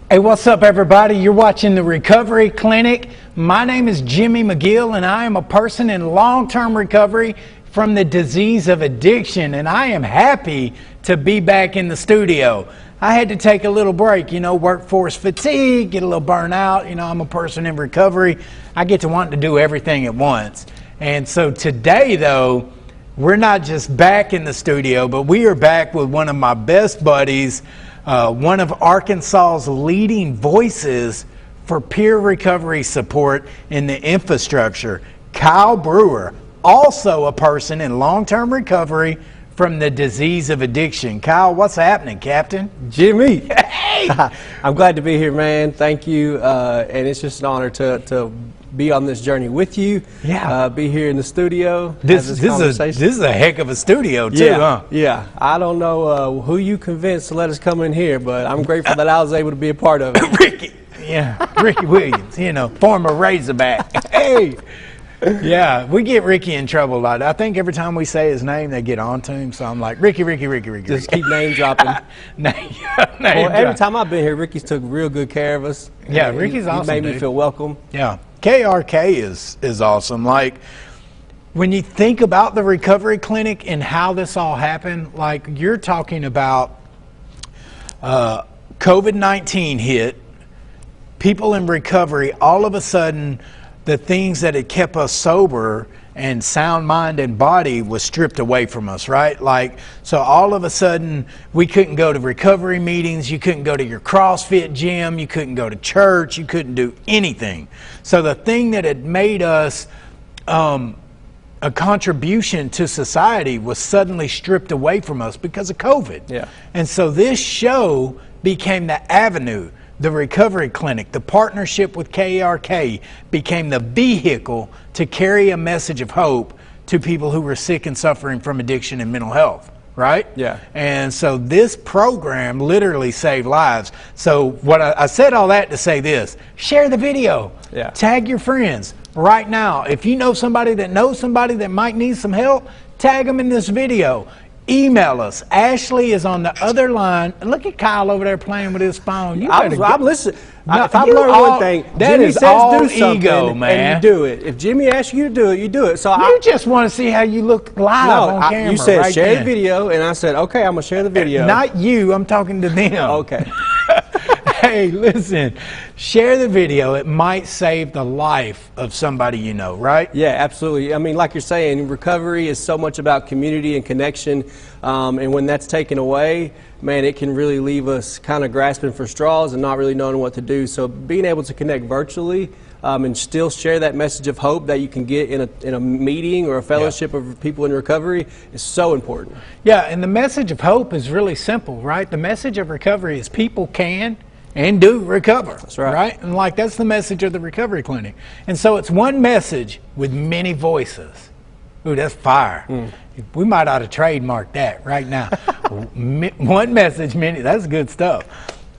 Hey, what's up, everybody? You're watching the Recovery Clinic. My name is Jimmy McGill, and I am a person in long-term recovery from the disease of addiction, and I am happy to be back in the studio. I had to take a little break, workforce fatigue, get a little burnout. I'm a person in recovery. I get to want to do everything at once. And so today, though, we're not just back in the studio, but we are back with one of my best buddies, one of Arkansas's leading voices for peer recovery support in the infrastructure, Kyle Brewer, also a person in long-term recovery from the disease of addiction. Kyle, what's happening, Captain? Jimmy. Hey! I'm glad to be here, man. Thank you. And it's just an honor to be on this journey with you. Yeah. Be here in the studio. This is a heck of a studio, too, huh? Yeah. I don't know who you convinced to let us come in here, but I'm grateful that I was able to be a part of it. Ricky Williams, former Razorback. Hey! Yeah, we get Ricky in trouble a lot. I think every time we say his name, they get on to him. So I'm like, Ricky. Just keep name dropping. Every time I've been here, Ricky's took real good care of us. Yeah, Ricky's awesome. He made me feel welcome. Yeah, KRK is awesome. Like, when you think about the recovery clinic and how this all happened, like you're talking about COVID-19 hit, people in recovery, all of a sudden, the things that had kept us sober and sound mind and body was stripped away from us, right? Like, so all of a sudden we couldn't go to recovery meetings, you couldn't go to your CrossFit gym, you couldn't go to church, you couldn't do anything. So the thing that had made us a contribution to society was suddenly stripped away from us because of COVID. Yeah. And so this show became the avenue. The recovery clinic, the partnership with KRK became the vehicle to carry a message of hope to people who were sick and suffering from addiction and mental health, right? Yeah. And so this program literally saved lives. So what I said all that to say this: share the video, tag your friends right now. If you know somebody that knows somebody that might need some help, tag them in this video. Email us. Ashley is on the other line. Look at Kyle over there playing with his phone. I'm listening. No, if I've learned one thing, that Jimmy is says all do something, ego, man. and you do it. If Jimmy asks you to do it, you do it. So you just want to see how you look live on camera. You said right share then. the video, and I said, okay, I'm going to share the video. Not you. I'm talking to them. Okay. Hey, listen, share the video. It might save the life of somebody you know, right? Yeah, absolutely. I mean, like you're saying, recovery is so much about community and connection, and when that's taken away, man, it can really leave us kind of grasping for straws and not really knowing what to do. So being able to connect virtually and still share that message of hope that you can get in a meeting or a fellowship of people in recovery is so important. Yeah, and the message of hope is really simple, right? The message of recovery is people can and do recover. That's right. And that's the message of the recovery clinic. And so it's one message with many voices. Ooh, that's fire. We might ought to trademark that right now. One message, many. That's good stuff.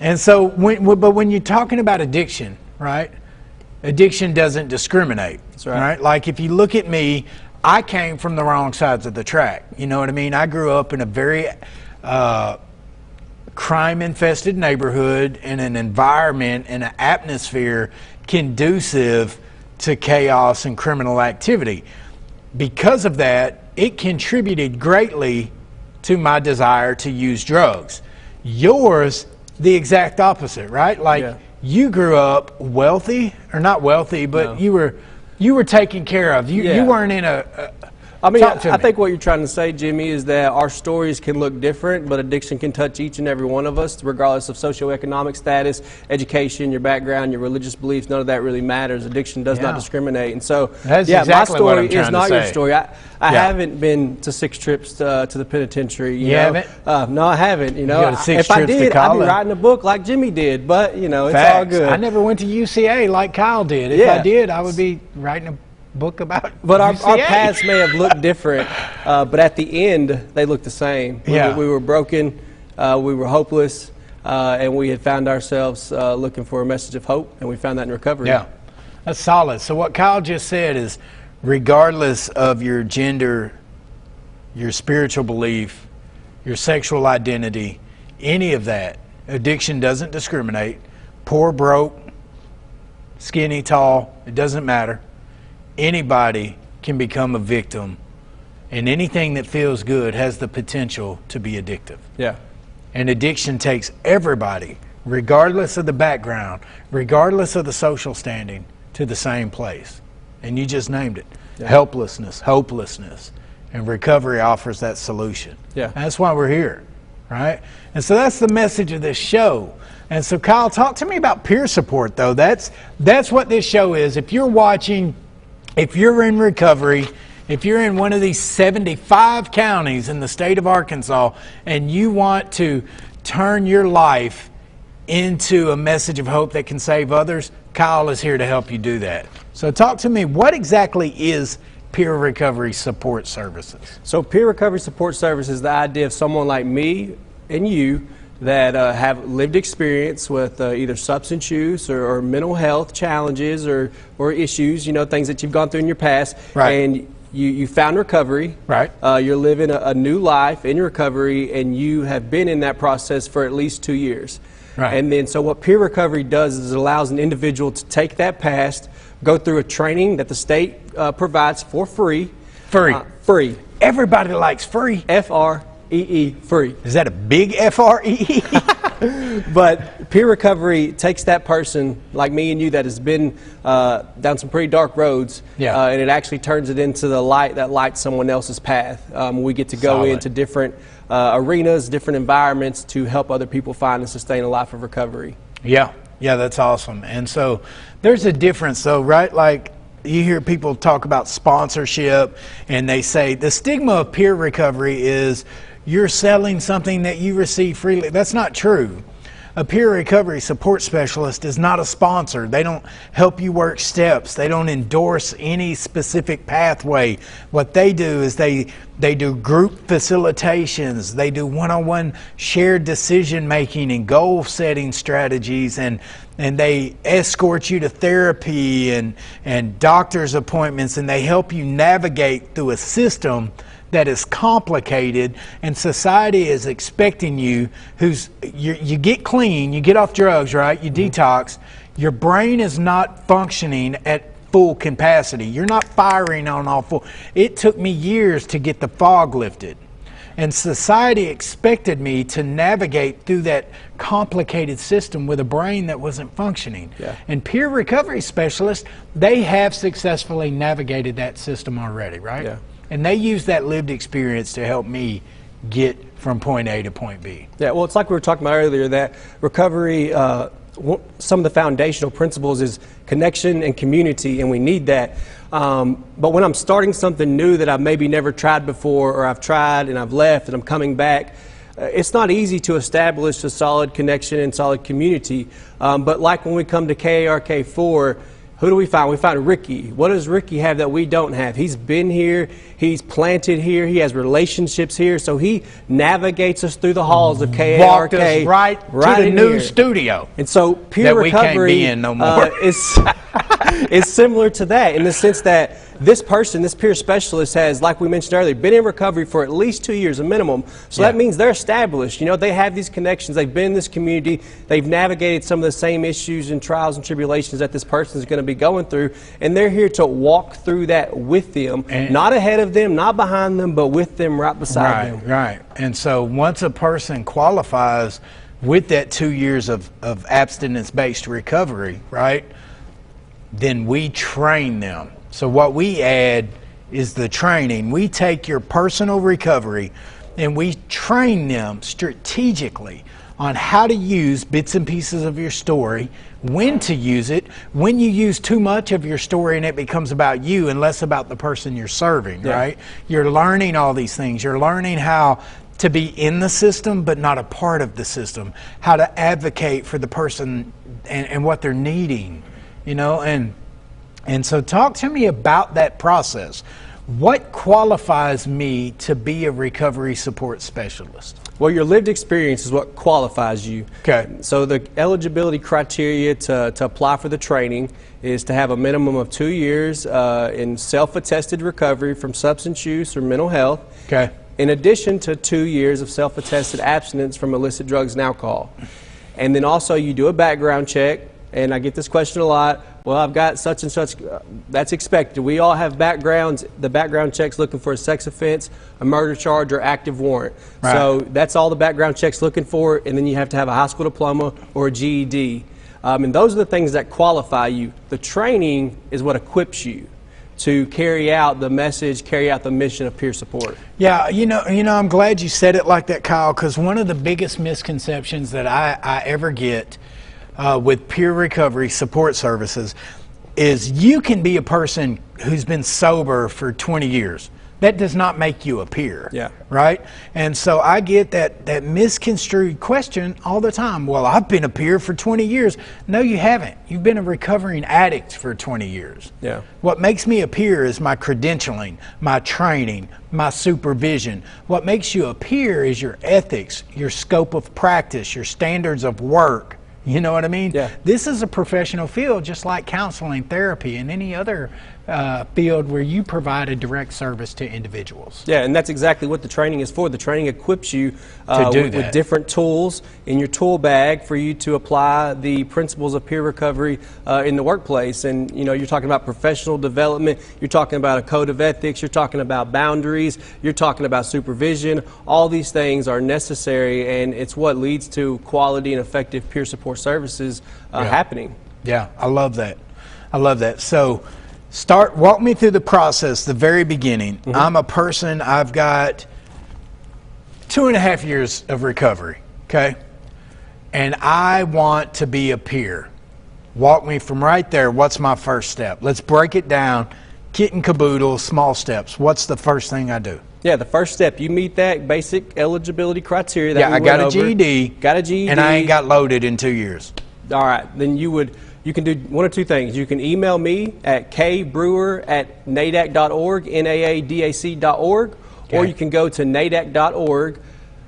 And so, when you're talking about addiction, right? Addiction doesn't discriminate. That's right. Right? Like if you look at me, I came from the wrong sides of the track. You know what I mean? I grew up in a very crime-infested neighborhood in an environment and an atmosphere conducive to chaos and criminal activity. Because of that, it contributed greatly to my desire to use drugs. Yours, the exact opposite, right? Like you grew up wealthy, or not wealthy, but you were taken care of. You weren't in a I mean, I think what you're trying to say, Jimmy, is that our stories can look different, but addiction can touch each and every one of us, regardless of socioeconomic status, education, your background, your religious beliefs. None of that really matters. Addiction does not discriminate. And so, that's exactly my story is not your story. I haven't been to 6 trips to the penitentiary. You know? Haven't? No, I haven't. You go to 6 if trips I did, to I'd be writing a book like Jimmy did. But, it's all good. I never went to UCA like Kyle did. If I did, I would be writing a book about But our paths may have looked different, but at the end, they looked the same. We were broken, we were hopeless, and we had found ourselves looking for a message of hope, and we found that in recovery. Yeah, that's solid. So what Kyle just said is, regardless of your gender, your spiritual belief, your sexual identity, any of that, addiction doesn't discriminate. poor, broke, skinny, tall, it doesn't matter. Anybody can become a victim, and anything that feels good has the potential to be addictive. Yeah. And addiction takes everybody, regardless of the background, regardless of the social standing, to the same place. And you just named it. Yeah. Helplessness, hopelessness. And recovery offers that solution. Yeah. That's why we're here, right? And so that's the message of this show. And so Kyle, talk to me about peer support, though. That's what this show is. If you're watching, if you're in recovery, if you're in one of these 75 counties in the state of Arkansas and you want to turn your life into a message of hope that can save others, Kyle is here to help you do that. So talk to me, what exactly is peer recovery support services? So peer recovery support services is the idea of someone like me and you that have lived experience with either substance use or mental health challenges or issues, you know, things that you've gone through in your past. Right. And you found recovery. Right. You're living a new life in recovery, and you have been in that process for at least 2 years. Right. And then so what peer recovery does is it allows an individual to take that past, go through a training that the state provides for free. Free. Free. Everybody likes free. F-R-E-E, free. Is that a big F-R-E-E? But peer recovery takes that person like me and you that has been down some pretty dark roads, yeah. And it actually turns it into the light that lights someone else's path. We get to go into different arenas, different environments to help other people find and sustain a life of recovery. Yeah, that's awesome. And so there's a difference though, right? Like you hear people talk about sponsorship and they say the stigma of peer recovery is you're selling something that you receive freely. That's not true. A peer recovery support specialist is not a sponsor. They don't help you work steps. They don't endorse any specific pathway. What they do is they do group facilitations. They do one-on-one shared decision making and goal setting strategies, and they escort you to therapy and doctor's appointments, and they help you navigate through a system that is complicated, and society is expecting you, you get clean, you get off drugs, right? You detox. Your brain is not functioning at full capacity. You're not firing on all full. It took me years to get the fog lifted. And society expected me to navigate through that complicated system with a brain that wasn't functioning. Yeah. And peer recovery specialists, they have successfully navigated that system already, right? Yeah. And they use that lived experience to help me get from point A to point B. Yeah, well, it's like we were talking about earlier, that recovery, some of the foundational principles is connection and community, and we need that. But when I'm starting something new that I've maybe never tried before, or I've tried and I've left and I'm coming back, it's not easy to establish a solid connection and solid community. But like when we come to KARK4, who do we find? We find Ricky. What does Ricky have that we don't have? He's been here, he's planted here, he has relationships here, so he navigates us through the halls of KARK. Walked us right to the new studio. And so peer that recovery we can't be in no more. is similar to that in the sense that this person, this peer specialist, has, like we mentioned earlier, been in recovery for at least 2 years, a minimum. So that means they're established. You know, they have these connections. They've been in this community. They've navigated some of the same issues and trials and tribulations that this person is going to be going through. And they're here to walk through that with them, not ahead of them, not behind them, but with them, right beside them. Right. And so once a person qualifies with that 2 years of abstinence-based recovery, right, then we train them. So what we add is the training. We take your personal recovery and we train them strategically on how to use bits and pieces of your story, when to use it, when you use too much of your story and it becomes about you and less about the person you're serving, right? You're learning all these things. You're learning how to be in the system but not a part of the system, how to advocate for the person and what they're needing, you know, and so talk to me about that process. What qualifies me to be a recovery support specialist? Well, your lived experience is what qualifies you. Okay. So the eligibility criteria to apply for the training is to have a minimum of 2 years in self-attested recovery from substance use or mental health. Okay. In addition to 2 years of self-attested abstinence from illicit drugs and alcohol. And then also you do a background check, and I get this question a lot. Well, I've got such and such. That's expected. We all have backgrounds. The background check's looking for a sex offense, a murder charge, or active warrant. Right. So that's all the background check's looking for, and then you have to have a high school diploma or a GED. And those are the things that qualify you. The training is what equips you to carry out the message, carry out the mission of peer support. Yeah, I'm glad you said it like that, Kyle, because one of the biggest misconceptions that I ever get with peer recovery support services is you can be a person who's been sober for 20 years. That does not make you a peer, Yeah. right? And so I get that misconstrued question all the time. Well, I've been a peer for 20 years. No, you haven't. You've been a recovering addict for 20 years. Yeah. What makes me a peer is my credentialing, my training, my supervision. What makes you a peer is your ethics, your scope of practice, your standards of work. You know what I mean? Yeah. This is a professional field, just like counseling, therapy, and any other field where you provide a direct service to individuals. Yeah, and that's exactly what the training is for. The training equips you with different tools in your tool bag for you to apply the principles of peer recovery in the workplace. And you're talking about professional development, you're talking about a code of ethics, you're talking about boundaries, you're talking about supervision. All these things are necessary, and it's what leads to quality and effective peer support services happening. Yeah, I love that. I love that. So walk me through the process, the very beginning. Mm-hmm. I'm a person, I've got 2.5 years of recovery, okay? And I want to be a peer. Walk me from right there. What's my first step? Let's break it down, kit and caboodle, small steps. What's the first thing I do? Yeah, the first step, you meet that basic eligibility criteria that I got a GED. Got a GED. And I ain't got loaded in 2 years. All right, then you can do one of two things. You can email me at kbrewer@nadac.org, NAADAC.org, okay. Or you can go to nadac.org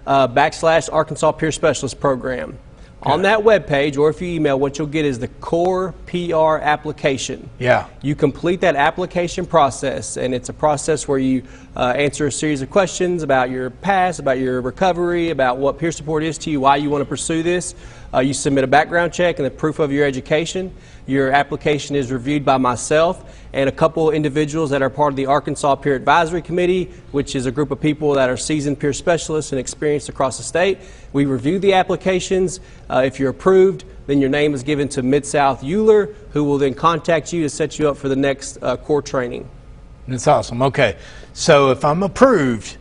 /Arkansas Peer Specialist Program. Okay. On that webpage, or if you email, what you'll get is the core PR application. Yeah. You complete that application process, and it's a process where you answer a series of questions about your past, about your recovery, about what peer support is to you, why you want to pursue this. You submit a background check and the proof of your education. Your application is reviewed by myself and a couple individuals that are part of the Arkansas Peer Advisory Committee, which is a group of people that are seasoned peer specialists and experienced across the state. We review the applications. If you're approved, then your name is given to Mid-South Euler, who will then contact you to set you up for the next core training. That's awesome. Okay. So if I'm approved,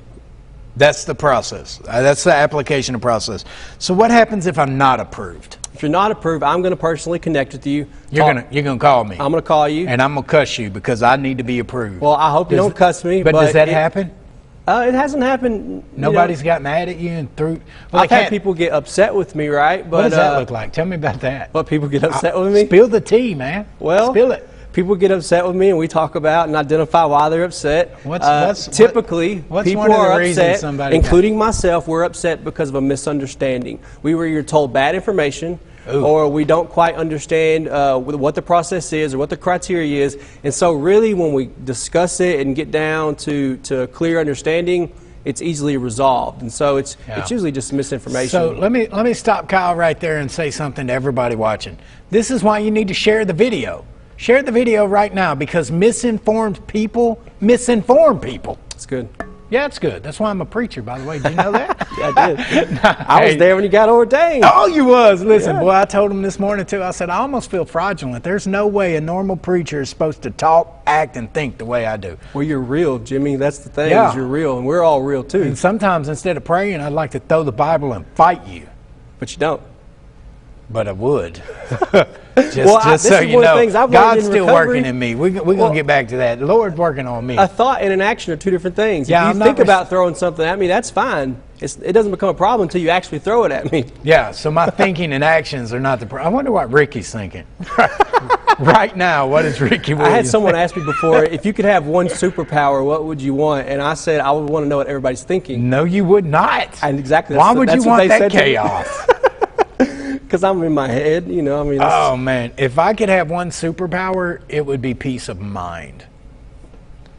that's the process. That's the application process. So what happens if I'm not approved? If you're not approved, I'm going to personally connect with you. You're gonna call me. I'm going to call you. And I'm going to cuss you because I need to be approved. Well, I hope you don't cuss me. But does that happen? It hasn't happened. Nobody's got mad at you and through. Well, I've had people get upset with me, right? But what does that look like? Tell me about that. What people get upset with me? Spill the tea, man. Well, spill it. People get upset with me, and we talk about and identify why they're upset. Typically, people are upset, including myself. We're upset because of a misunderstanding. We were either told bad information, or we don't quite understand what the process is or what the criteria is. And so really, when we discuss it and get down to clear understanding, it's easily resolved. And so it's usually just misinformation. So let me stop Kyle right there and say something to everybody watching. This is why you need to share the video. Share the video right now, because misinformed people misinform people. It's good. Yeah, it's good. That's why I'm a preacher, by the way. Did you know that? Yeah, I did. I was there when you got ordained. Oh, you was. Listen, boy, I told him this morning, too. I said, I almost feel fraudulent. There's no way a normal preacher is supposed to talk, act, and think the way I do. Well, you're real, Jimmy. That's the thing. Is you're real, and we're all real, too. And sometimes, instead of praying, I'd like to throw the Bible and fight you. But you don't. But I would. just so you know, God's still working in me. We're going to get back to that. The Lord's working on me. A thought and an action are two different things. Yeah, if you think about throwing something at me, that's fine. It doesn't become a problem until you actually throw it at me. Yeah, so my thinking and actions are not the problem. I wonder what Ricky's thinking. Right now, what is Ricky? I had someone ask me before, if you could have one superpower, what would you want? And I said, I would want to know what everybody's thinking. No, you would not. And exactly. Why would you want that chaos? Because I'm in my head, you know. I mean, oh man, if I could have one superpower, it would be peace of mind.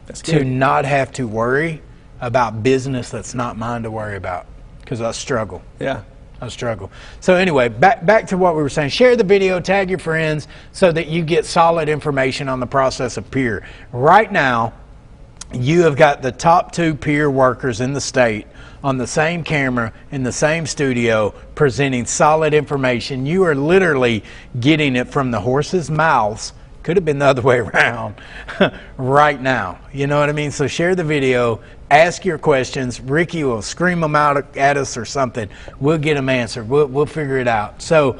That's good. To not have to worry about business that's not mine to worry about, because I struggle. Yeah. I struggle. So anyway, back to what we were saying. Share the video, tag your friends so that you get solid information on the process of peer. Right now, you have got the top 2 peer workers in the state on the same camera in the same studio presenting solid information. You are literally getting it from the horse's mouths. Could have been the other way around right now. You know what I mean? So share the video, ask your questions. Ricky will scream them out at us or something. We'll get them answered. We'll figure it out. So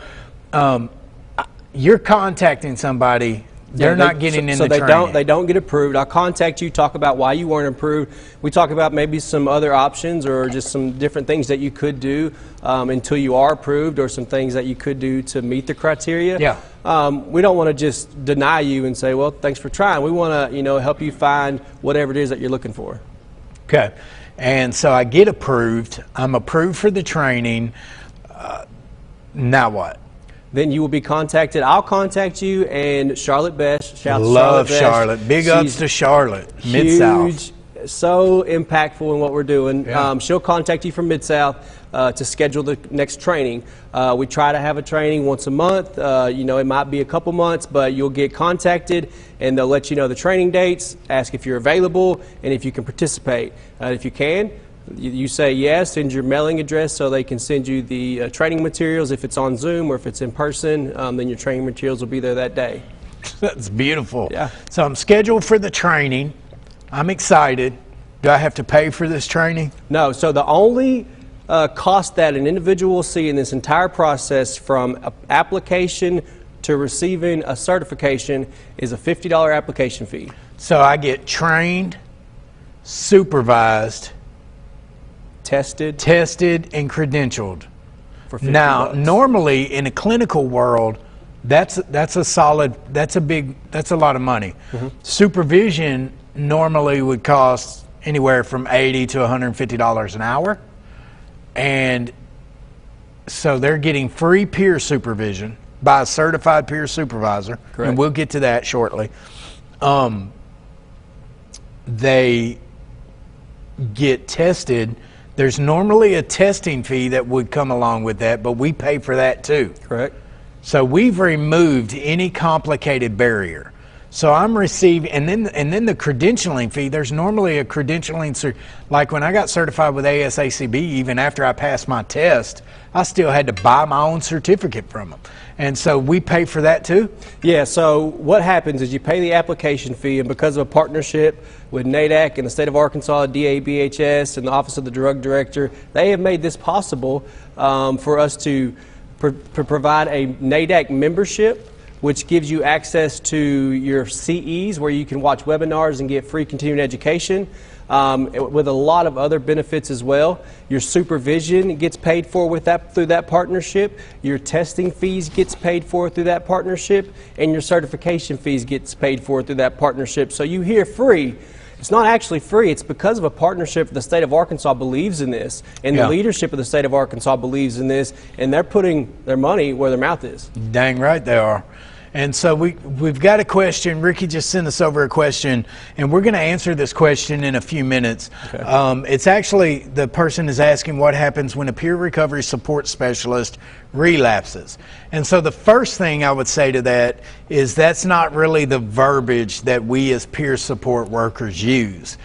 you're contacting somebody. They're not getting in the training. They don't get approved. I'll contact you, talk about why you weren't approved. We talk about maybe some other options or just some different things that you could do until you are approved, or some things that you could do to meet the criteria. Yeah. We don't want to just deny you and say, well, thanks for trying. We want to, help you find whatever it is that you're looking for. Okay. And so I get approved. I'm approved for the training. Now what? Then you will be contacted. I'll contact you, and Charlotte Best. Love Charlotte. Big ups to Charlotte. Mid-South. So impactful in what we're doing. Yeah. She'll contact you from Mid-South to schedule the next training. We try to have a training once a month. It might be a couple months, but you'll get contacted, and they'll let you know the training dates, ask if you're available, and if you can participate. If you can, you say yes, send your mailing address so they can send you the training materials. If it's on Zoom or if it's in person, then your training materials will be there that day. That's beautiful. Yeah. So I'm scheduled for the training. I'm excited. Do I have to pay for this training? No. So the only cost that an individual will see in this entire process, from application to receiving a certification, is a $50 application fee. So I get trained, supervised, tested and credentialed. For $50. Now, normally in a clinical world, that's a lot of money. Mm-hmm. Supervision normally would cost anywhere from $80 to $150 an hour. And so they're getting free peer supervision by a certified peer supervisor. Correct. And we'll get to that shortly. They get tested. There's normally a testing fee that would come along with that, but we pay for that too. Correct. So we've removed any complicated barrier. So I'm receiving, and then the credentialing fee. There's normally a credentialing, like when I got certified with ASACB, even after I passed my test, I still had to buy my own certificate from them. And so we pay for that too? Yeah, so what happens is you pay the application fee, and because of a partnership with NADAC and the state of Arkansas, DABHS, and the Office of the Drug Director, they have made this possible for us to provide a NADAC membership, which gives you access to your CEs, where you can watch webinars and get free continuing education, with a lot of other benefits as well. Your supervision gets paid for through that partnership. Your testing fees gets paid for through that partnership, and your certification fees gets paid for through that partnership. So you hear free. It's not actually free. It's because of a partnership. The state of Arkansas believes in this, and the leadership of the state of Arkansas believes in this, and they're putting their money where their mouth is. Dang right they are. And so we've got a question. Ricky just sent us over a question, and we're going to answer this question in a few minutes. Okay. It's actually, the person is asking what happens when a peer recovery support specialist relapses. And so the first thing I would say to that is that's not really the verbiage that we as peer support workers use.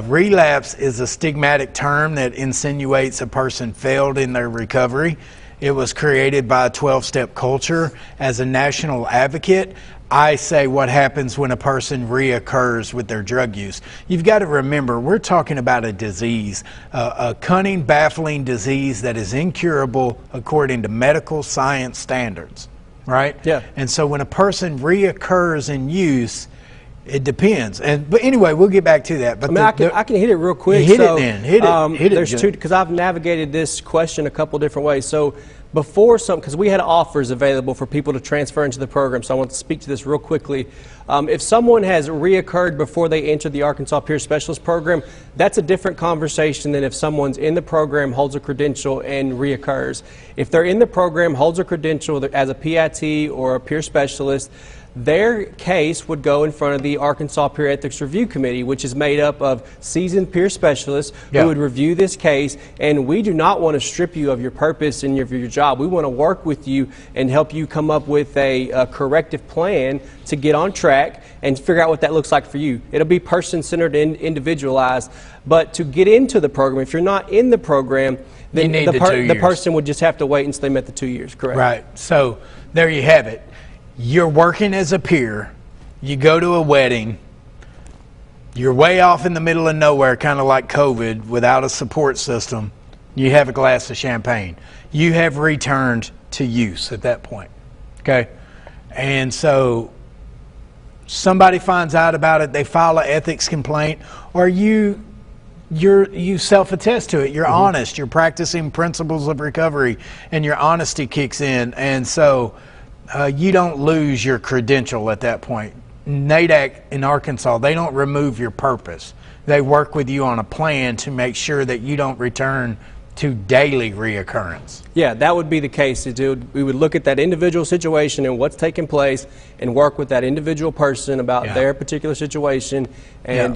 Relapse is a stigmatic term that insinuates a person failed in their recovery. It was created by a 12-step culture. As a national advocate, I say what happens when a person reoccurs with their drug use. You've got to remember, we're talking about a disease, a cunning, baffling disease that is incurable according to medical science standards, right? Yeah. And so when a person reoccurs in use, it depends. But anyway, we'll get back to that. But I can hit it real quick. Hit it then. Hit it. There's two, because I've navigated this question a couple different ways. So before because we had offers available for people to transfer into the program, so I want to speak to this real quickly. If someone has reoccurred before they entered the Arkansas Peer Specialist Program, that's a different conversation than if someone's in the program, holds a credential, and reoccurs. If they're in the program, holds a credential as a PIT or a peer specialist, their case would go in front of the Arkansas Peer Ethics Review Committee, which is made up of seasoned peer specialists who would review this case. And we do not want to strip you of your purpose and your job. We want to work with you and help you come up with a corrective plan to get on track and figure out what that looks like for you. It'll be person-centered and individualized. But to get into the program, if you're not in the program, then the person would just have to wait until they met the 2 years, correct? Right. So there you have it. You're working as a peer, you go to a wedding, you're way off in the middle of nowhere, kind of like COVID, without a support system. You have a glass of champagne. You have returned to use at that point, okay? And so somebody finds out about it, they file an ethics complaint, or you self-attest to it. You're honest. You're practicing principles of recovery, and your honesty kicks in. And so you don't lose your credential at that point. NADAC in Arkansas, they don't remove your purpose. They work with you on a plan to make sure that you don't return to daily reoccurrence. Yeah, that would be the case. We would look at that individual situation and what's taking place and work with that individual person about their particular situation and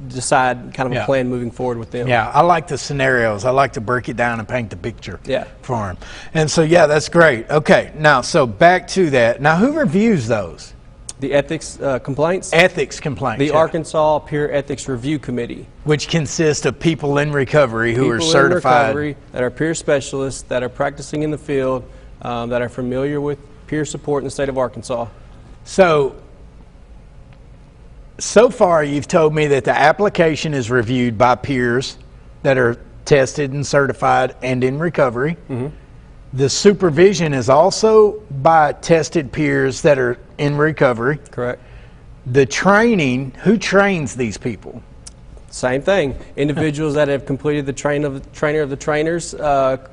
decide kind of a plan moving forward with them. Yeah, I like the scenarios. I like to break it down and paint the picture for them. And so, yeah, that's great. Okay, now, so back to that. Now, who reviews those? The ethics complaints? Ethics complaints. The Arkansas Peer Ethics Review Committee. Which consists of people in recovery who are certified. People in recovery that are peer specialists, that are practicing in the field, that are familiar with peer support in the state of Arkansas. So far you've told me that the application is reviewed by peers that are tested and certified and in recovery. The supervision is also by tested peers that are in recovery. Correct. The training, who trains these people? Same thing. Individuals that have completed the trainer of the trainers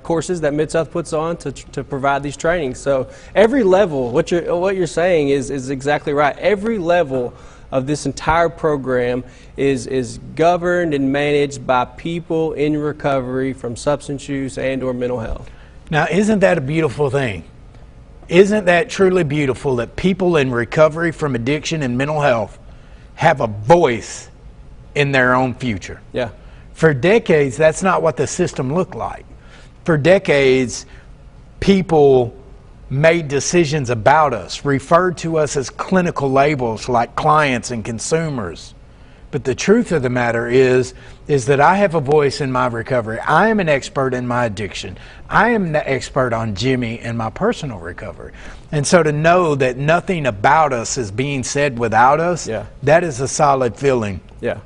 courses that Mid-South puts on to provide these trainings. So every level, what you're saying is exactly right. Every level of this entire program is governed and managed by people in recovery from substance use and or mental health. Now, isn't that a beautiful thing? Isn't that truly beautiful that people in recovery from addiction and mental health have a voice in their own future? Yeah. For decades, that's not what the system looked like. For decades, people made decisions about us, referred to us as clinical labels like clients and consumers. But the truth of the matter is that I have a voice in my recovery. I am an expert in my addiction. I am the expert on Jimmy and my personal recovery. And so to know that nothing about us is being said without us, that is a solid feeling. Yeah.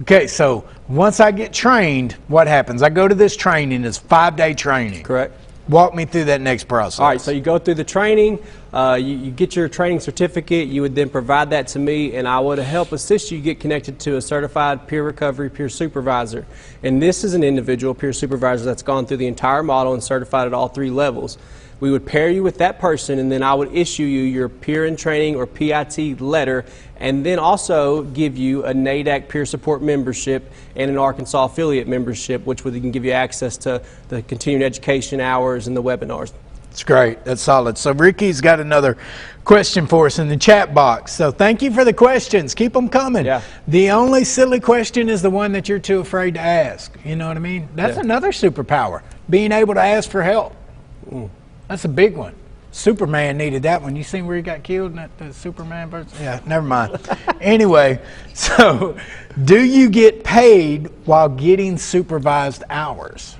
Okay, so once I get trained, what happens? I go to this training. It's 5-day training. Correct. Walk me through that next process. All right, so you go through the training, you get your training certificate, you would then provide that to me, and I would help assist you get connected to a certified peer recovery peer supervisor. And this is an individual peer supervisor that's gone through the entire model and certified at all 3 levels. We would pair you with that person, and then I would issue you your peer in training or PIT letter, and then also give you a NADAC peer support membership and an Arkansas affiliate membership, which would give you access to the continuing education hours and the webinars. That's great. That's solid. So Ricky's got another question for us in the chat box. So thank you for the questions. Keep them coming. Yeah. The only silly question is the one that you're too afraid to ask. You know what I mean? That's another superpower, being able to ask for help. That's a big one. Superman needed that one. You seen where he got killed in that Superman version? Yeah, never mind. Anyway, so do you get paid while getting supervised hours?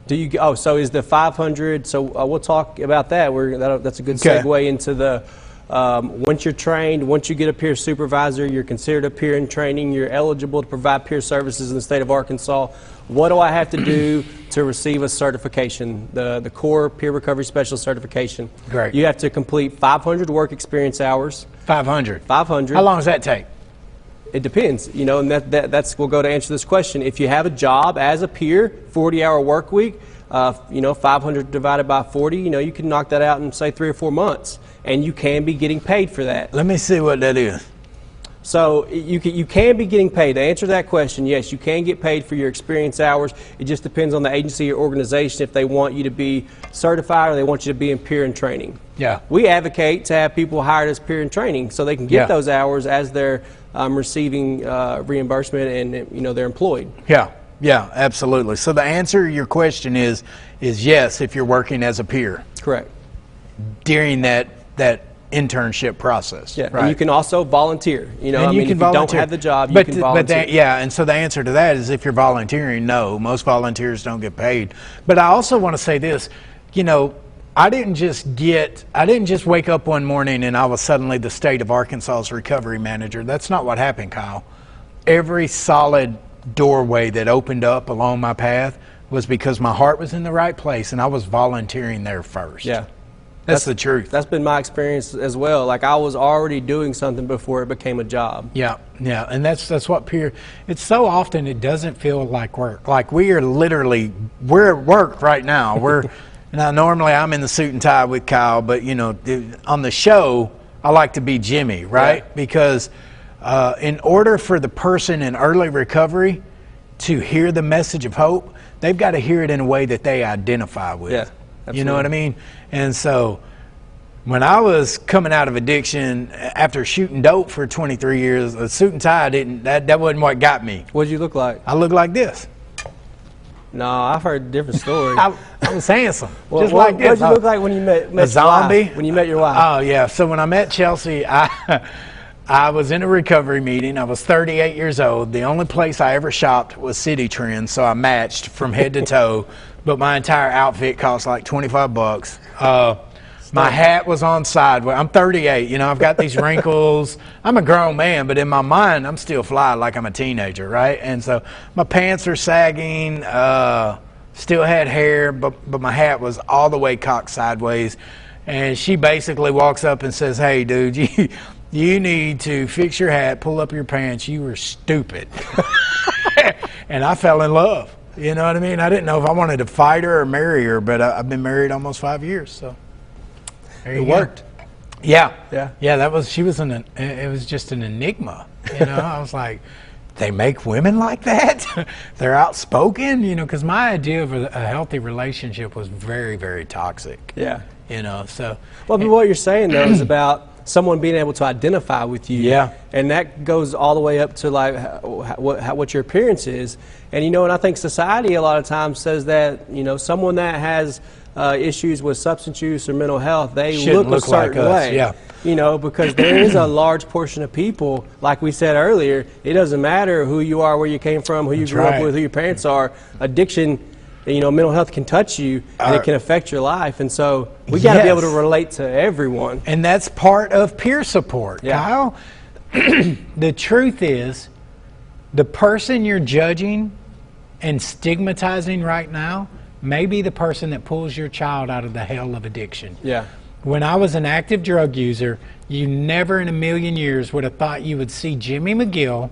Do you? Oh, so is the 500? So we'll talk about that. That's a good segue into the. Once you're trained, once you get a peer supervisor, you're considered a peer in training. You're eligible to provide peer services in the state of Arkansas. What do I have to do to receive a certification, the core peer recovery specialist certification? Great. You have to complete 500 work experience hours. 500. 500. How long does that take? It depends, you know, and we'll go to answer this question. If you have a job as a peer, 40-hour work week, 500 divided by 40, you can knock that out in, say, 3 or 4 months, and you can be getting paid for that. Let me see what that is. So you can be getting paid. To answer that question, yes, you can get paid for your experience hours. It just depends on the agency or organization if they want you to be certified or they want you to be in peer and training. Yeah. We advocate to have people hired as peer and training so they can get those hours as they're receiving reimbursement and they're employed. Yeah. Yeah, absolutely. So the answer to your question is yes if you're working as a peer. Correct. During that internship process. Yeah, right. And you can also volunteer. And if you don't have the job, you can volunteer. And so the answer to that is if you're volunteering, no, most volunteers don't get paid. But I also want to say this, I didn't just wake up one morning and I was suddenly the state of Arkansas's recovery manager. That's not what happened, Kyle. Every solid doorway that opened up along my path was because my heart was in the right place and I was volunteering there first. Yeah. That's the truth. That's been my experience as well. Like I was already doing something before it became a job. Yeah, and that's what peer. It's so often it doesn't feel like work. Like we're at work right now. Now normally I'm in the suit and tie with Kyle, but on the show I like to be Jimmy, right? Yeah. Because in order for the person in early recovery to hear the message of hope, they've got to hear it in a way that they identify with. Yeah. Absolutely. You know what I mean? And so when I was coming out of addiction after shooting dope for 23 years, a suit and tie that wasn't what got me. What did you look like? I looked like this. No, I've heard a different story. I was handsome. Just like this. What did you look like when you met a zombie? When you met your wife? Oh, yeah. So when I met Chelsea, I was in a recovery meeting. I was 38 years old. The only place I ever shopped was City Trends, so I matched from head to toe. But my entire outfit cost like $25. My hat was on sideways. I'm 38. I've got these wrinkles. I'm a grown man, but in my mind, I'm still fly like I'm a teenager, right? And so my pants are sagging. Still had hair, but my hat was all the way cocked sideways. And she basically walks up and says, "Hey, dude, you need to fix your hat, pull up your pants. You were stupid." And I fell in love. You know what I mean? I didn't know if I wanted to fight her or marry her, but I've been married almost 5 years, so it worked. Yeah. It was just an enigma. I was like, they make women like that? They're outspoken, because my idea of a healthy relationship was very, very toxic. Yeah. So. Well, but what you're saying though is about someone being able to identify with you. Yeah. And that goes all the way up to like what your appearance is. And and I think society a lot of times says that, someone that has issues with substance use or mental health, they look a certain way. Yeah. Because there is a large portion of people, like we said earlier, it doesn't matter who you are, where you came from, who you grew up with, who your parents are. Addiction, mental health can touch you and it can affect your life. And so we got to be able to relate to everyone. And that's part of peer support, Kyle. The truth is, the person you're judging and stigmatizing right now may be the person that pulls your child out of the hell of addiction. Yeah. When I was an active drug user, you never in a million years would have thought you would see Jimmy McGill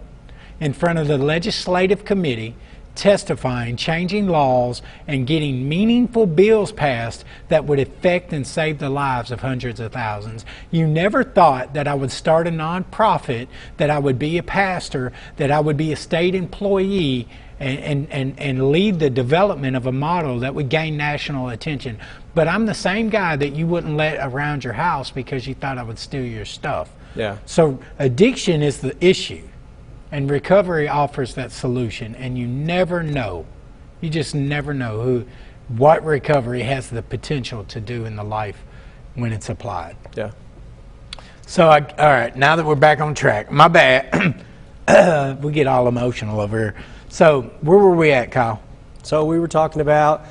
in front of the legislative committee testifying, changing laws, and getting meaningful bills passed that would affect and save the lives of hundreds of thousands. You never thought that I would start a nonprofit, that I would be a pastor, that I would be a state employee, and lead the development of a model that would gain national attention. But I'm the same guy that you wouldn't let around your house because you thought I would steal your stuff. Yeah. So addiction is the issue. And recovery offers that solution, and you never know. You just never know what recovery has the potential to do in the life when it's applied. Yeah. So, all right, now that we're back on track, my bad. We get all emotional over here. So, where were we at, Kyle? So we were talking about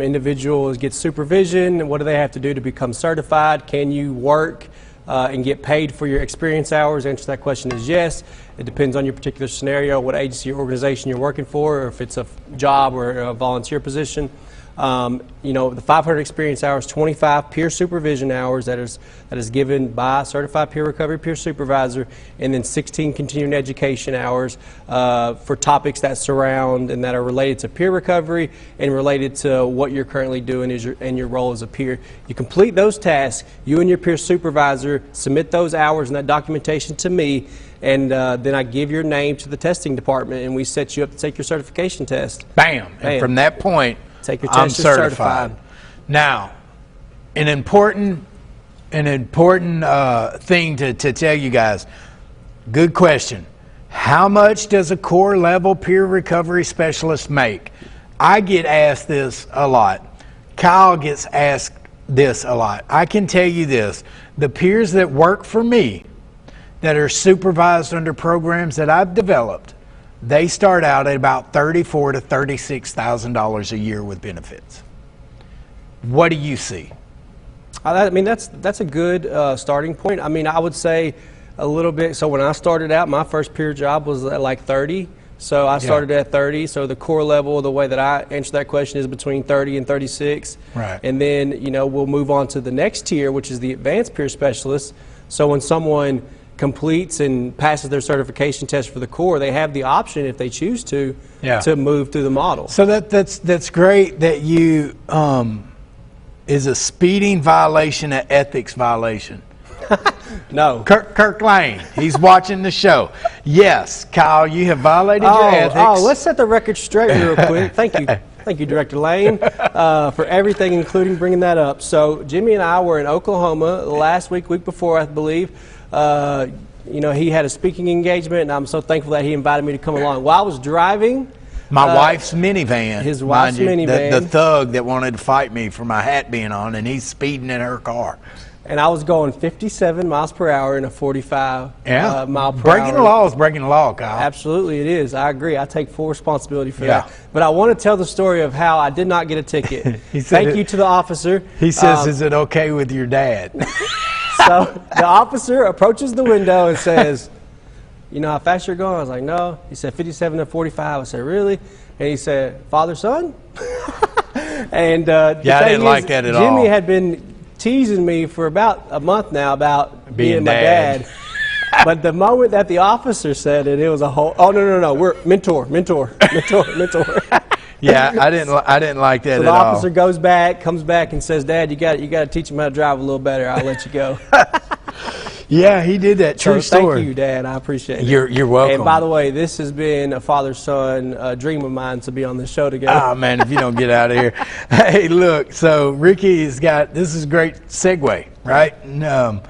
individuals get supervision. What do they have to do to become certified? Can you work and get paid for your experience hours? The answer to that question is yes. It depends on your particular scenario, what agency or organization you're working for, or if it's a job or a volunteer position. The 500 experience hours, 25 peer supervision hours that is given by a certified peer recovery peer supervisor, and then 16 continuing education hours for topics that surround and that are related to peer recovery and related to what you're currently doing and your role as a peer. You complete those tasks, you and your peer supervisor submit those hours and that documentation to me, and then I give your name to the testing department, and we set you up to take your certification test. Bam. And from that point, take your I'm test, you're certified. Now, an important thing to tell you guys. Good question. How much does a core level peer recovery specialist make? I get asked this a lot. Kyle gets asked this a lot. I can tell you this. The peers that work for me, that are supervised under programs that I've developed, they start out at about $34,000 to $36,000 a year with benefits. What do you see? I mean, that's a good starting point. I mean, I would say a little bit. So when I started out, my first peer job was at like 30. So I started at 30. So the core level, the way that I answer that question is between 30 and 36. Right. And then, we'll move on to the next tier, which is the advanced peer specialist. So when someone completes and passes their certification test for the core, they have the option, if they choose to move through the model. So that's great that you is a speeding violation an ethics violation? No. Kirk Lane, he's watching the show. Yes, Kyle, you have violated your ethics. Oh, let's set the record straight real quick. Thank you. Thank you, Director Lane, for everything, including bringing that up. So Jimmy and I were in Oklahoma last week before, I believe. He had a speaking engagement, and I'm so thankful that he invited me to come along. While I was driving, my wife's minivan, his wife's minivan, the thug that wanted to fight me for my hat being on, and he's speeding in her car. And I was going 57 miles per hour in a 45 mile per hour. Breaking the law is breaking the law, Kyle. Absolutely, it is. I agree. I take full responsibility for that. But I want to tell the story of how I did not get a ticket. Thank you to the officer. He says, is it okay with your dad? So the officer approaches the window and says, "You know how fast you're going?" I was like, "No." He said, 57 to 45. I said, "Really?" And he said, "Father, son?" And I didn't like that at all. Jimmy had been teasing me for about a month now about being my dad. But the moment that the officer said it, it was a whole, oh, no, we're mentor. Yeah, I didn't like that at all. So the officer comes back and says, "Dad, you got to teach him how to drive a little better. I'll let you go." Yeah, he did that. True story. Thank you, Dad. I appreciate it. You're welcome. And by the way, this has been a father-son dream of mine to be on this show together. Oh, man, if you don't get out of here. Hey, look, so Ricky's got, this is a great segue, right?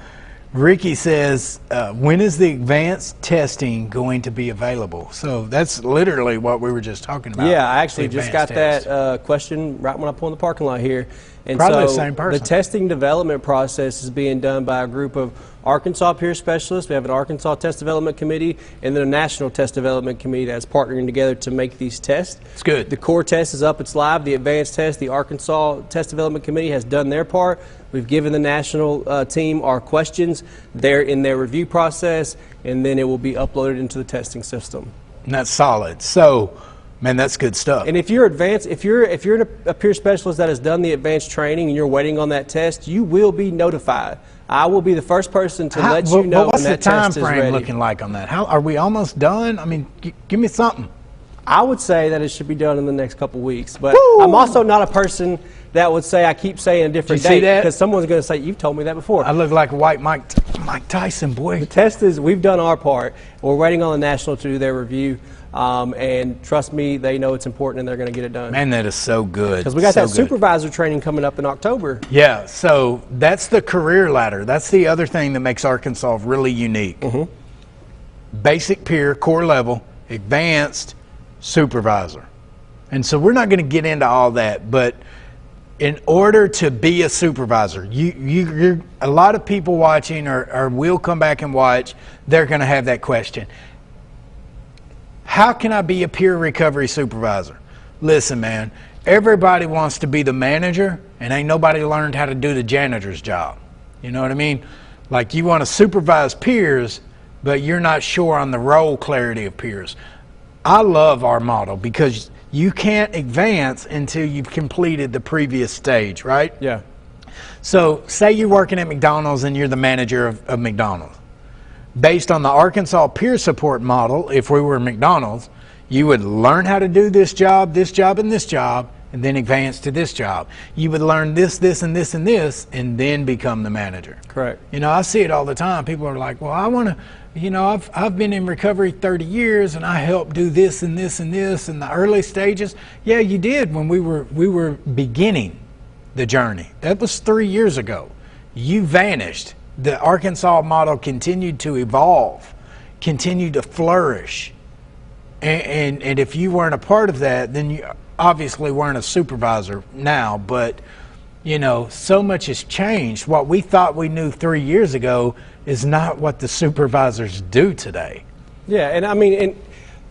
Ricky says, when is the advanced testing going to be available? So that's literally what we were just talking about. Yeah, I actually just got that question right when I pulled in the parking lot here. And probably so the same person. The testing development process is being done by a group of Arkansas peer specialists. We have an Arkansas Test Development Committee and then a National Test Development Committee that's partnering together to make these tests. It's good. The core test is up, it's live. The advanced test, the Arkansas Test Development Committee has done their part. We've given the national team our questions. They're in their review process, and then it will be uploaded into the testing system. And that's solid. So, man, that's good stuff. And if you're advanced, if you're a peer specialist that has done the advanced training and you're waiting on that test, you will be notified. I will be the first person to let you know when that test is ready. What's the time frame looking like on that? How are we almost done? I mean, give me something. I would say that it should be done in the next couple weeks, but Woo! I'm also not a person that would say I keep saying a different date because someone's going to say, "You've told me that before." I look like a white Mike Tyson, boy. The test is, we've done our part. We're waiting on the national to do their review. And trust me, they know it's important and they're going to get it done. Man, that is so good. Because we got that supervisor training coming up in October. Yeah, so that's the career ladder. That's the other thing that makes Arkansas really unique. Mm-hmm. Basic peer, core level, advanced, supervisor. And so we're not going to get into all that, but in order to be a supervisor, you're a lot of people watching or will come back and watch, they're going to have that question. How can I be a peer recovery supervisor? Listen, man, everybody wants to be the manager, and ain't nobody learned how to do the janitor's job. You know what I mean? Like, you want to supervise peers, but you're not sure on the role clarity of peers. I love our model because you can't advance until you've completed the previous stage, right? Yeah. So say you're working at McDonald's and you're the manager of McDonald's. Based on the Arkansas peer support model, if we were McDonald's, you would learn how to do this job, and this job, and then advance to this job. You would learn this, and this, and this, and then become the manager. Correct. You know, I see it all the time. People are like, well, I want to, you know, I've been in recovery 30 years and I helped do this and this and this in the early stages. Yeah, you did when we were beginning the journey. That was 3 years ago. You vanished. The Arkansas model continued to evolve, continued to flourish. And if you weren't a part of that, then you obviously weren't a supervisor now. But, you know, so much has changed. What we thought we knew 3 years ago is not what the supervisors do today. Yeah, and I mean, and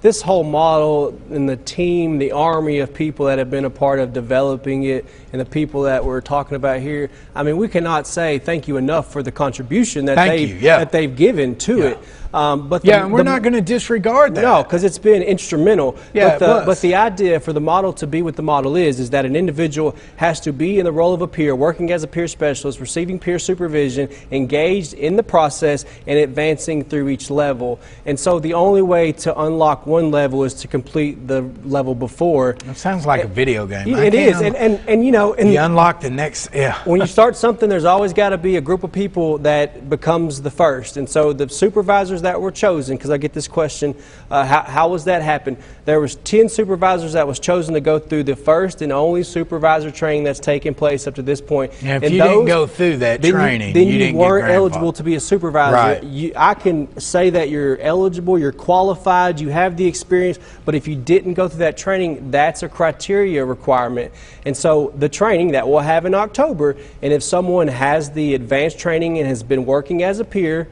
this whole model and the team, the army of people that have been a part of developing it, and the people that we're talking about here, I mean, we cannot say thank you enough for the contribution that they've given to it. And we're not going to disregard that. No, because it's been instrumental. Yeah, but the idea for the model to be what the model is that an individual has to be in the role of a peer, working as a peer specialist, receiving peer supervision, engaged in the process, and advancing through each level. And so the only way to unlock one level is to complete the level before. It sounds like a video game. It is, and you know, you unlock the next. Yeah. When you start something, there's always got to be a group of people that becomes the first. And so the supervisors that were chosen, because I get this question, how was that happen? There was 10 supervisors that was chosen to go through the first and only supervisor training that's taken place up to this point. Yeah, if you didn't go through that training, then you didn't weren't get eligible to be a supervisor. Right. I can say that you're eligible, you're qualified, you have the experience, but if you didn't go through that training, that's a criteria requirement. And so the training that we'll have in October, and if someone has the advanced training and has been working as a peer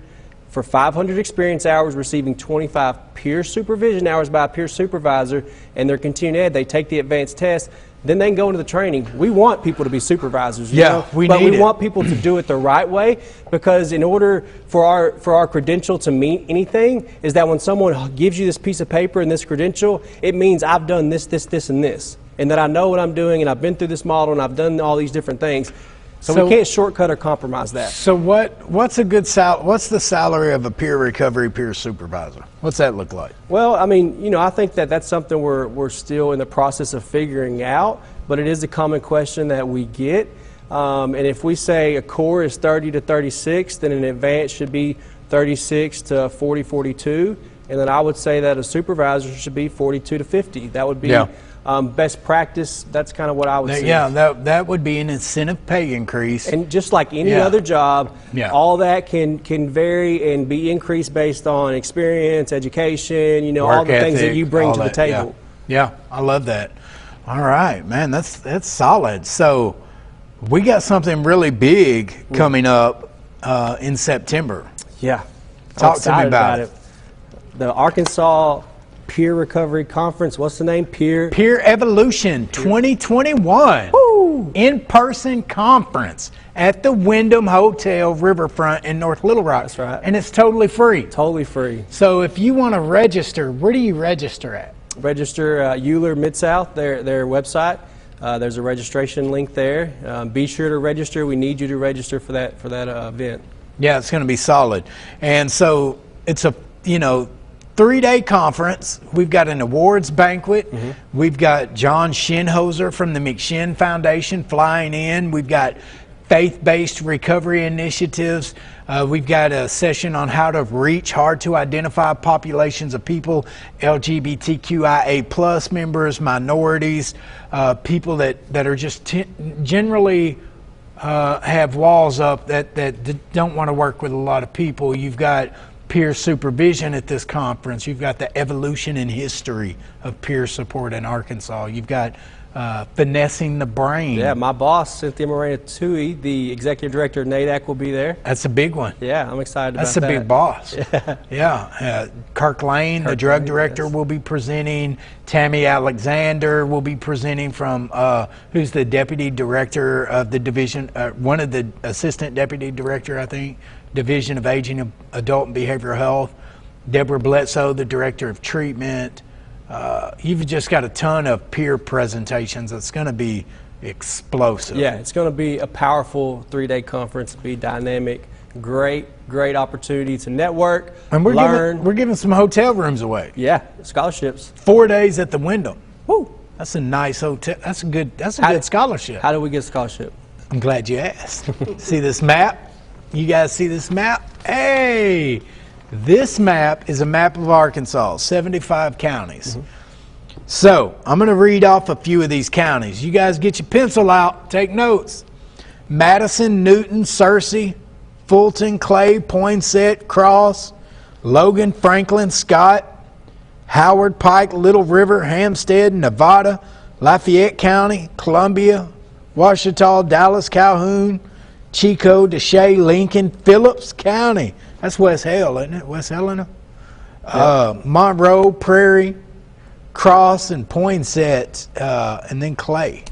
for 500 experience hours, receiving 25 peer supervision hours by a peer supervisor, and they're continuing ed, they take the advanced test, then they can go into the training. We want people to be supervisors, you know? we want people to do it the right way, because in order for our credential to mean anything, is that when someone gives you this piece of paper and this credential, it means I've done this, and this, and that I know what I'm doing, and I've been through this model, and I've done all these different things. So we can't shortcut or compromise that. So what's the salary of a peer recovery peer supervisor? What's that look like? Well, I mean, you know, I think that that's something we're still in the process of figuring out, but it is a common question that we get. And if we say a core is 30 to 36, then an advanced should be 36 to 40, 42. And then I would say that a supervisor should be 42 to 50. That would be best practice. That's kind of what I would say. Yeah, that would be an incentive pay increase. And just like any other job, all that can vary and be increased based on experience, education, you know, work all the things ethic, that you bring to the table. Yeah, I love that. All right, man, that's solid. So we got something really big coming up in September. Yeah. Talk to me about it. The Arkansas Peer Recovery Conference. What's the name? Peer Evolution 2021. Woo! In-person conference at the Wyndham Hotel Riverfront in North Little Rock. That's right. And it's totally free. Totally free. So if you want to register, where do you register at? Register Euler Mid-South, their website. There's a registration link there. Be sure to register. We need you to register for that event. Yeah, it's going to be solid. And so it's a 3-day conference. We've got an awards banquet. We've got John Shinhoser from the McShin Foundation flying in. We've got faith-based recovery initiatives. We've got a session on how to reach hard-to-identify populations of people, LGBTQIA+ members, minorities, people that are just generally have walls up that don't want to work with a lot of people. You've got peer supervision at this conference. You've got the evolution and history of peer support in Arkansas. You've got finessing the brain. Yeah, my boss, Cynthia Morena-Tui, the executive director of NADAC, will be there. That's a big one. Yeah, I'm excited about that. That's a big boss. Yeah. Kirk Lane, the drug director, will be presenting. Tammy Alexander will be presenting from, who's the deputy director of the division, one of the assistant deputy director, I think, Division of Aging, Adult and Behavioral Health. Deborah Bledsoe, the director of treatment. you've just got a ton of peer presentations. It's going to be explosive. Yeah, it's going to be a powerful 3-day conference. It'll be dynamic, great opportunity to network, and learn. We're giving some hotel rooms away. Yeah, scholarships. 4 days at the Wyndham. Woo. That's a nice hotel. That's a good scholarship. How do we get a scholarship? I'm glad you asked. See this map? You guys see this map? Hey, this map is a map of Arkansas, 75 counties. So I'm going to read off a few of these counties. You guys get your pencil out, take notes. Madison, Newton, Searcy, Fulton, Clay, Poinsett, Cross, Logan, Franklin, Scott, Howard, Pike, Little River, Hampstead, Nevada, Lafayette County, Columbia, Ouachita, Dallas, Calhoun, Chico, Deshay, Lincoln, Phillips County. That's West Hale, isn't it? West Helena? Yep. Monroe, Prairie, Cross, and Poinsett, and then Clay.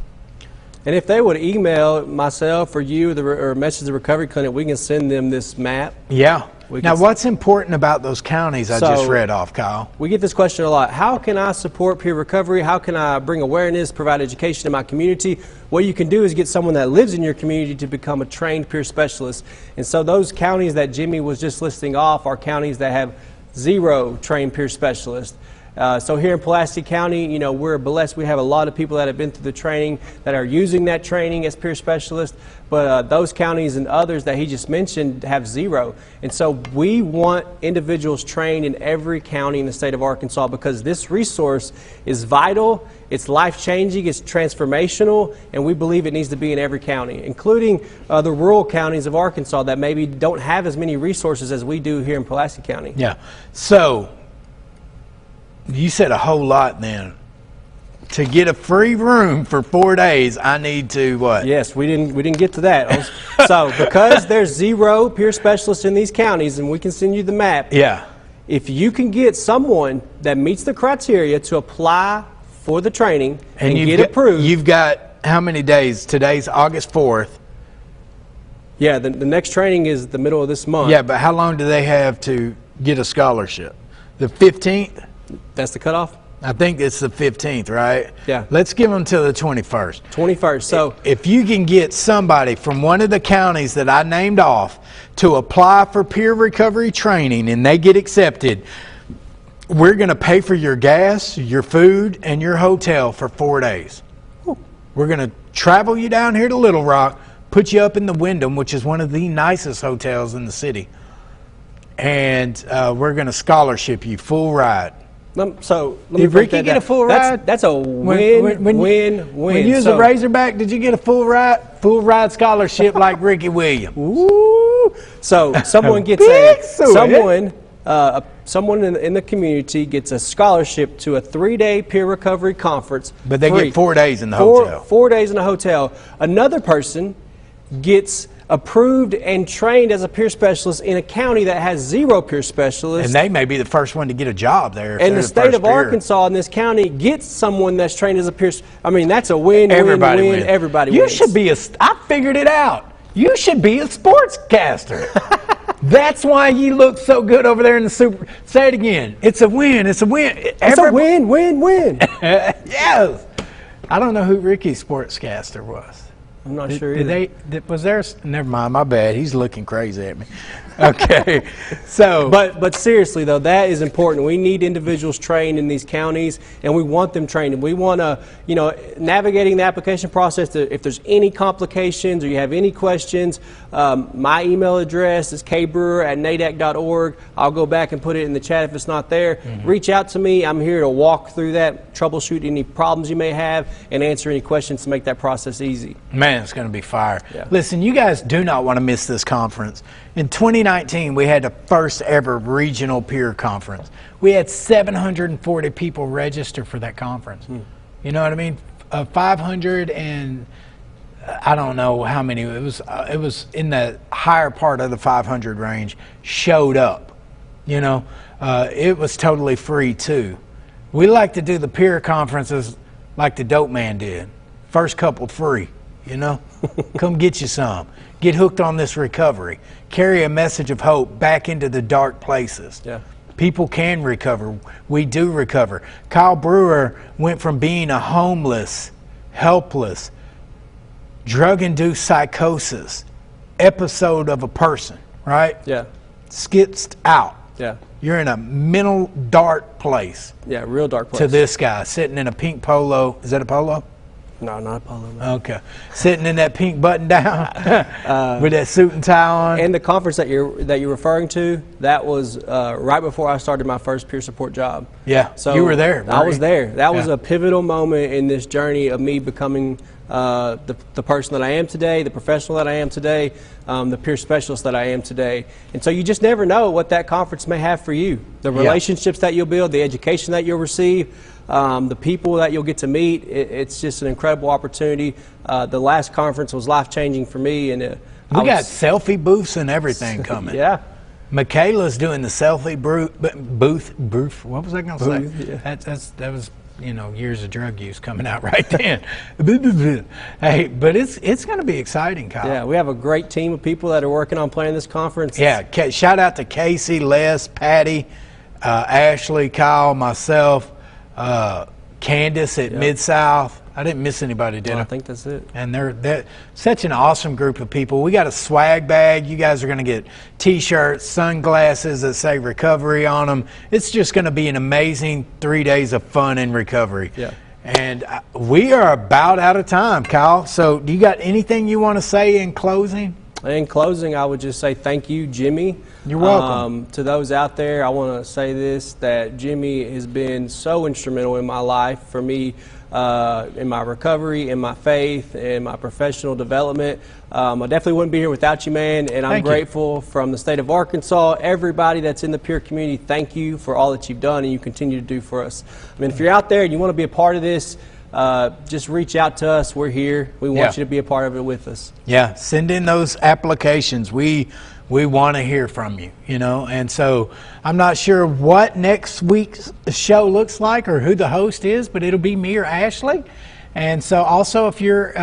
And if they would email myself or you or message the Recovery Clinic, we can send them this map. Yeah. Now, what's important about those counties I just read off, Kyle? We get this question a lot. How can I support peer recovery? How can I bring awareness, provide education in my community? What you can do is get someone that lives in your community to become a trained peer specialist. And so those counties that Jimmy was just listing off are counties that have 0 trained peer specialists. So here in Pulaski County, you know, we're blessed. We have a lot of people that have been through the training that are using that training as peer specialists. But those counties and others that he just mentioned have 0. And so we want individuals trained in every county in the state of Arkansas because this resource is vital, it's life-changing, it's transformational, and we believe it needs to be in every county, including the rural counties of Arkansas that maybe don't have as many resources as we do here in Pulaski County. Yeah. So you said a whole lot then. To get a free room for 4 days, I need to what? Yes, we didn't get to that. So because there's 0 peer specialists in these counties, and we can send you the map. Yeah. If you can get someone that meets the criteria to apply for the training and get approved. You've got how many days? Today's August 4th. Yeah, the next training is the middle of this month. Yeah, but how long do they have to get a scholarship? The 15th? That's the cutoff? I think it's the 15th, right? Yeah. Let's give them till the 21st. 21st. So if you can get somebody from one of the counties that I named off to apply for peer recovery training and they get accepted, we're going to pay for your gas, your food, and your hotel for 4 days. We're going to travel you down here to Little Rock, put you up in the Wyndham, which is one of the nicest hotels in the city, and we're going to scholarship you full ride. So let me did Ricky get a full ride? That's a win. When you was a Razorback, did you get a full ride scholarship like Ricky Williams? Ooh. So someone gets someone in the community gets a scholarship to a 3-day peer recovery conference. But they get 4 days in the hotel. 4 days in a hotel. Another person gets approved and trained as a peer specialist in a county that has 0 peer specialists. And they may be the first one to get a job there. And the state of Arkansas in this county gets someone that's trained as a peer. I mean, that's a win, everybody win, win. Everybody you wins. Should be I figured it out. You should be a sportscaster. That's why you look so good over there in the super. Say it again. It's a win. It's a win. It's a win, win, win. Yes. I don't know who Ricky's sportscaster was. I'm not sure either. Was there? Never mind. My bad. He's looking crazy at me. Okay. So, but seriously though, that is important. We need individuals trained in these counties, and we want them trained. And we want to, navigating the application process. If there's any complications or you have any questions, my email address is kbrewer@nadac.org. I'll go back and put it in the chat if it's not there. Mm-hmm. Reach out to me. I'm here to walk through that, troubleshoot any problems you may have, and answer any questions to make that process easy. Man, it's going to be fire. Yeah. Listen, you guys do not want to miss this conference. In 2019, we had the first ever regional peer conference. We had 740 people register for that conference. You know what I mean? 500 and I don't know how many. It was in the higher part of the 500 range showed up. It was totally free too. We like to do the peer conferences like the Dope Man did. First couple free. Come get you some. Get hooked on this recovery. Carry a message of hope back into the dark places. Yeah. People can recover. We do recover. Kyle Brewer went from being a homeless, helpless, drug-induced psychosis episode of a person, right? Yeah. Skipped out. Yeah. You're in a mental dark place. Yeah, real dark place. To this guy sitting in a pink polo. Is that a polo? No, not a polo. No. Okay. Sitting in that pink button down with that suit and tie on. And the conference that you're referring to, that was right before I started my first peer support job. Yeah. So you were there. I was there. That was Yeah. a pivotal moment in this journey of me becoming the person that I am today, the professional that I am today, the peer specialist that I am today. And so you just never know what that conference may have for you. The relationships that you'll build, the education that you'll receive, the people that you'll get to meet. It's just an incredible opportunity. The last conference was life-changing for me. And we got selfie booths and everything coming. Yeah. Michaela's doing the selfie booth. What was I going to say? Yeah. That was, you know, years of drug use coming out right then. Hey, but it's going to be exciting, Kyle. Yeah, we have a great team of people that are working on planning this conference. Yeah, shout out to Casey, Les, Patty, Ashley, Kyle, myself, Candace at Mid-South. I didn't miss anybody, did I? I think that's it. And they're such an awesome group of people. We got a swag bag. You guys are going to get T-shirts, sunglasses that say recovery on them. It's just going to be an amazing 3 days of fun and recovery. Yeah. And we are about out of time, Kyle. So do you got anything you want to say in closing? In closing, I would just say thank you, Jimmy. You're welcome. To those out there, I want to say this, that Jimmy has been so instrumental in my life, for me, in my recovery, in my faith, in my professional development. I definitely wouldn't be here without you, man, and I'm grateful from the state of Arkansas, everybody that's in the peer community. Thank you for all that you've done and you continue to do for us. I mean, if you're out there and you want to be a part of this, just reach out to us. We're here. We want you to be a part of it with us. Yeah, send in those applications. We want to hear from you, you know. And so I'm not sure what next week's show looks like or who the host is, but it'll be me or Ashley. And so also, if you're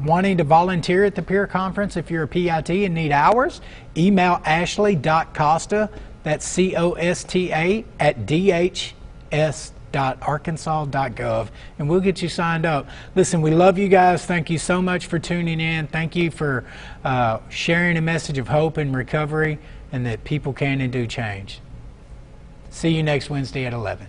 wanting to volunteer at the peer conference, if you're a PIT and need hours, email ashley.costa, that's COSTA, at dhs.arkansas.gov, and we'll get you signed up. Listen, we love you guys. Thank you so much for tuning in. Thank you for sharing a message of hope and recovery, and that people can and do change. See you next Wednesday at 11.